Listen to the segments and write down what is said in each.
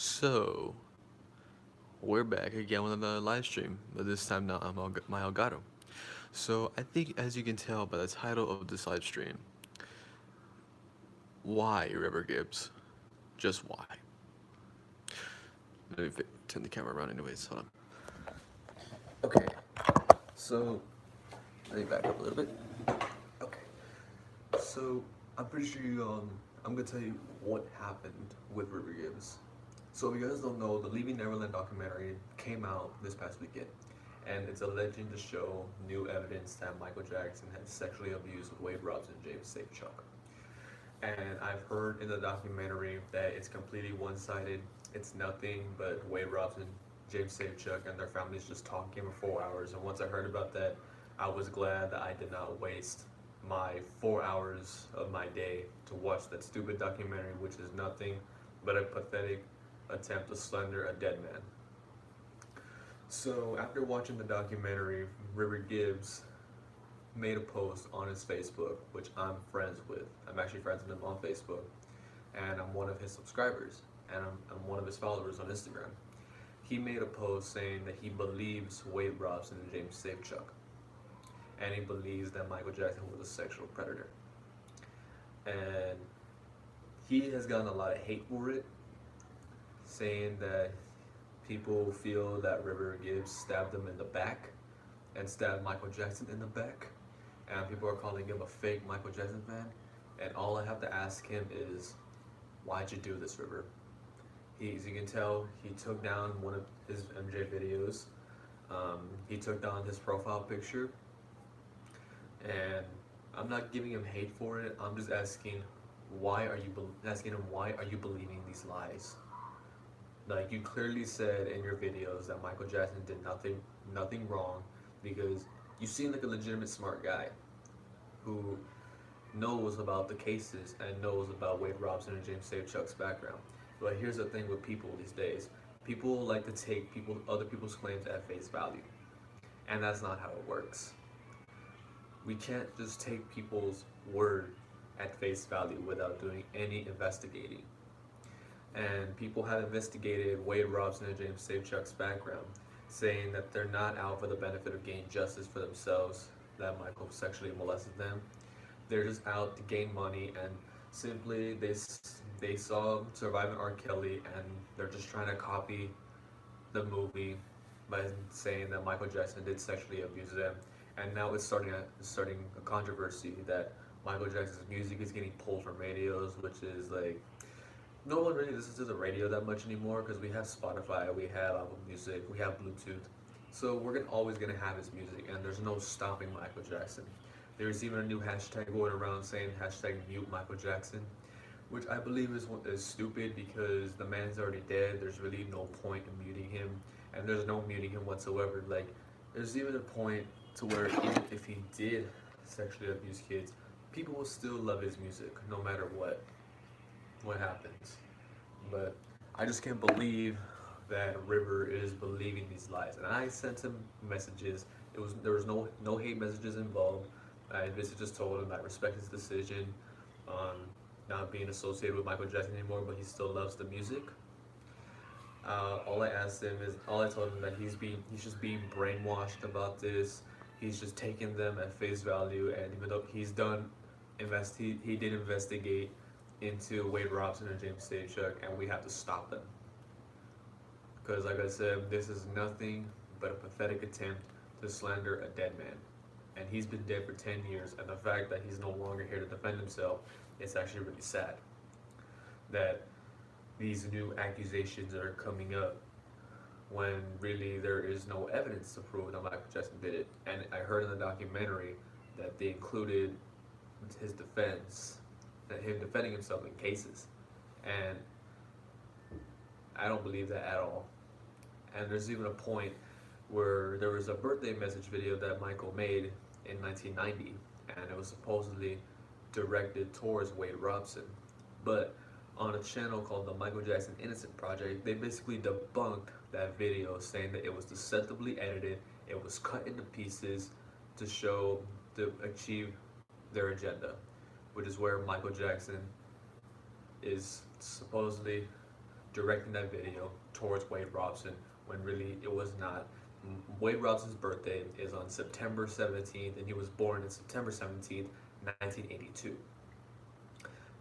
So, we're back again with another live stream, but this time now I'm my Elgato. So, I think as you can tell by the title of this live stream, why River Gibbs? Just why? Let me turn the camera around anyways, hold on. Okay, so, let me back up a little bit. Okay, so, I'm pretty sure I'm gonna tell you what happened with River Gibbs. So if you guys don't know, the Leaving Neverland documentary came out this past weekend, and it's alleging to show new evidence that Michael Jackson had sexually abused Wade Robson and James Safechuck. And I've heard in the documentary that it's completely one-sided. It's nothing but Wade Robson, James Safechuck, and their families just talking for 4 hours. And once I heard about that, I was glad that I did not waste my 4 hours of my day to watch that stupid documentary, which is nothing but a pathetic attempt to slander a dead man. So after watching the documentary, River Gibbs made a post on his Facebook, which I'm friends with. I'm actually friends with him on Facebook, and I'm one of his subscribers, and I'm one of his followers on Instagram. He made a post saying that he believes Wade Robson and James Safechuck, and he believes that Michael Jackson was a sexual predator. And he has gotten a lot of hate for it, saying that people feel that River Gibbs stabbed him in the back and stabbed Michael Jackson in the back, and people are calling him a fake Michael Jackson fan. And all I have to ask him is, why'd you do this, River? As you can tell, he took down one of his MJ videos. He took down his profile picture, and I'm not giving him hate for it. I'm just asking, asking him why are you believing these lies? Like, you clearly said in your videos that Michael Jackson did nothing wrong, because you seem like a legitimate smart guy who knows about the cases and knows about Wade Robson and James Safechuck's background. But here's the thing with people these days: people like to take other people's claims at face value, and that's not how it works. We can't just take people's word at face value without doing any investigating. And people have investigated Wade Robson and James Safechuck's background, saying that they're not out for the benefit of gaining justice for themselves, that Michael sexually molested them. They're just out to gain money, and simply they saw Surviving R. Kelly, and they're just trying to copy the movie by saying that Michael Jackson did sexually abuse them. And now it's starting a controversy that Michael Jackson's music is getting pulled from radios, which is like, no one really listens to the radio that much anymore because we have Spotify, we have Apple Music, we have Bluetooth. So we're always gonna have his music, and there's no stopping Michael Jackson. There's even a new hashtag going around saying hashtag mute Michael Jackson, which I believe is stupid because the man's already dead. There's really no point in muting him, and there's no muting him whatsoever. Like, there's even a point to where even if he did sexually abuse kids, people will still love his music no matter what happens. But I just can't believe that River is believing these lies. And I sent him messages. There was no hate messages involved. I basically just told him I respect his decision on not being associated with Michael Jackson anymore, but he still loves the music. All I told him that he's just being brainwashed about this. He's just taking them at face value, and even though he did investigate into Wade Robson and James Safechuck, and we have to stop them. Because, like I said, this is nothing but a pathetic attempt to slander a dead man. And he's been dead for 10 years, and the fact that he's no longer here to defend himself, it's actually really sad. That these new accusations are coming up when really there is no evidence to prove that Michael Jackson did it. And I heard in the documentary that they included his defense, that him defending himself in cases, and I don't believe that at all. And there's even a point where there was a birthday message video that Michael made in 1990, and it was supposedly directed towards Wade Robson, but on a channel called the Michael Jackson Innocent Project, they basically debunked that video, saying that it was deceptively edited, it was cut into pieces to achieve their agenda, which is where Michael Jackson is supposedly directing that video towards Wade Robson when really it was not. Wade Robson's birthday is on September 17th, and he was born on September 17th, 1982.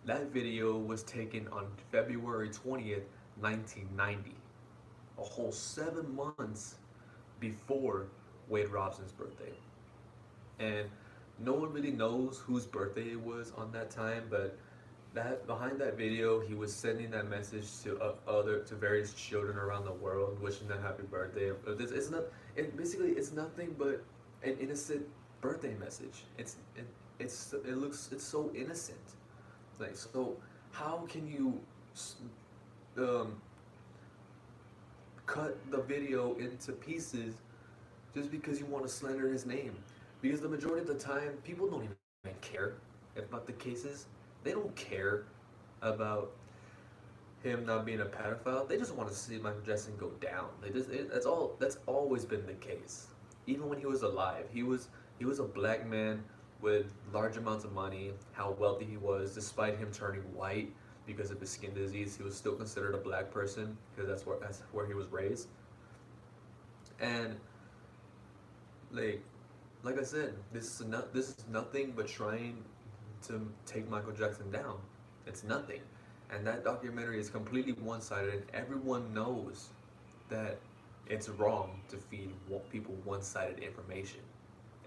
That video was taken on February 20th, 1990, a whole 7 months before Wade Robson's birthday. And no one really knows whose birthday it was on that time, but that behind that video, he was sending that message to various children around the world, wishing them happy birthday. It's not. It's nothing but an innocent birthday message. It's so innocent. Like, so how can you um, cut the video into pieces just because you want to slander his name? Because the majority of the time, people don't even care about the cases. They don't care about him not being a pedophile. They just want to see Michael Jackson go down. That's always been the case. Even when he was alive, he was a black man with large amounts of money. How wealthy he was, despite him turning white because of his skin disease, he was still considered a black person because that's where he was raised. And like I said, this is nothing but trying to take Michael Jackson down. It's nothing. And that documentary is completely one-sided, and everyone knows that it's wrong to feed people one-sided information.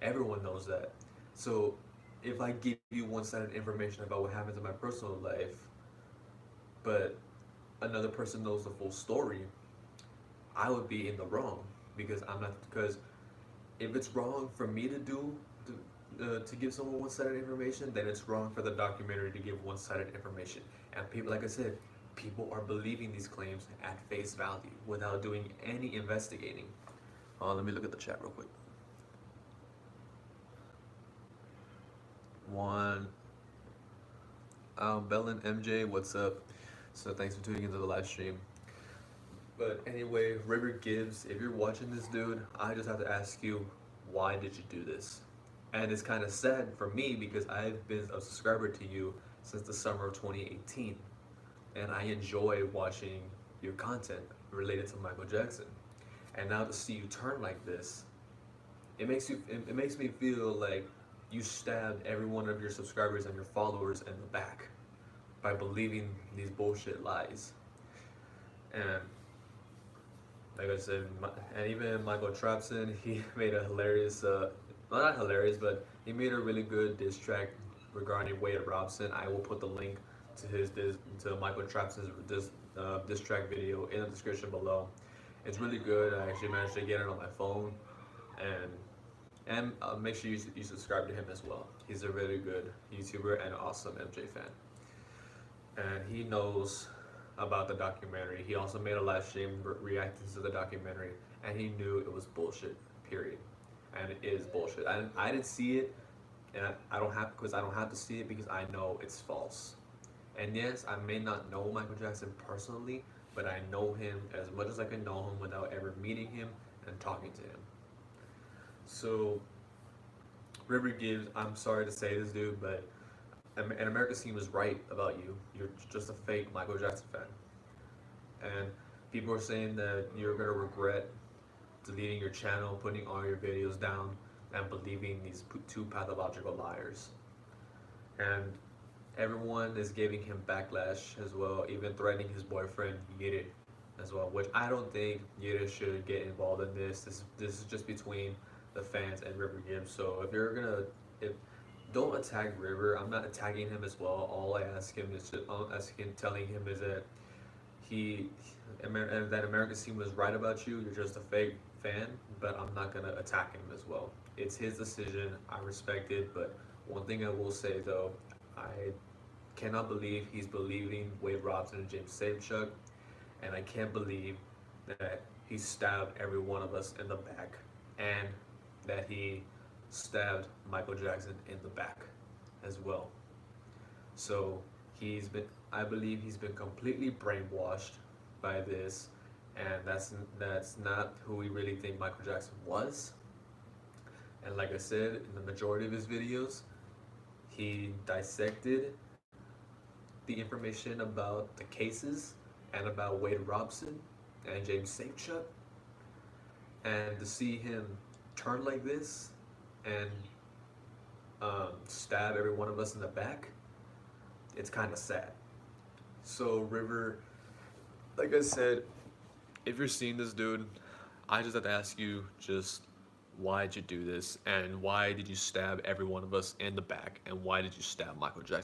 Everyone knows that. So if I give you one-sided information about what happens in my personal life, but another person knows the full story, I would be in the wrong because if it's wrong for me to give someone one-sided information, then it's wrong for the documentary to give one-sided information. And people, like I said, people are believing these claims at face value without doing any investigating. Let me look at the chat real quick. Bellin MJ, what's up? So thanks for tuning into the live stream. But anyway, River Gibbs, if you're watching this, dude, I just have to ask you, why did you do this? And it's kind of sad for me because I've been a subscriber to you since the summer of 2018. And I enjoy watching your content related to Michael Jackson. And now to see you turn like this, it makes me feel like you stabbed every one of your subscribers and your followers in the back by believing these bullshit lies. And like I said, and even Michael Trapson, he made a hilarious, well, not hilarious, but he made a really good diss track regarding Wade Robson. I will put the link to Michael Trapson's diss track video in the description below. It's really good. I actually managed to get it on my phone, and make sure you subscribe to him as well. He's a really good YouTuber and awesome MJ fan, and he knows about the documentary. He also made a live stream reacting to the documentary, and he knew it was bullshit, period. And it is bullshit. I didn't see it, and I don't have to see it because I know it's false. And yes, I may not know Michael Jackson personally, but I know him as much as I can know him without ever meeting him and talking to him. So, River Gibbs, I'm sorry to say this, dude, but and America's team was right about you. You're just a fake Michael Jackson fan. And people are saying that you're going to regret deleting your channel, putting all your videos down, and believing these two pathological liars. And everyone is giving him backlash as well, even threatening his boyfriend, Yidit, as well, which I don't think Yidit should get involved in this. This is just between the fans and River Gibbs. So don't attack River. I'm not attacking him as well. All I ask him is telling him is that that America's team was right about you. You're just a fake fan, but I'm not gonna attack him as well. It's his decision. I respect it. But one thing I will say though, I cannot believe he's believing Wade Robson and James Safechuck, and I can't believe that he stabbed every one of us in the back, and that he stabbed Michael Jackson in the back as well. So I believe he's been completely brainwashed by this, and that's not who we really think Michael Jackson was. And like I said, in the majority of his videos, he dissected the information about the cases and about Wade Robson and James Safechuck, and to see him turn like this and stab every one of us in the back, it's kind of sad. So River, like I said, if you're seeing this dude, I just have to ask you, just why'd you do this, and why did you stab every one of us in the back, and why did you stab Michael Jackson?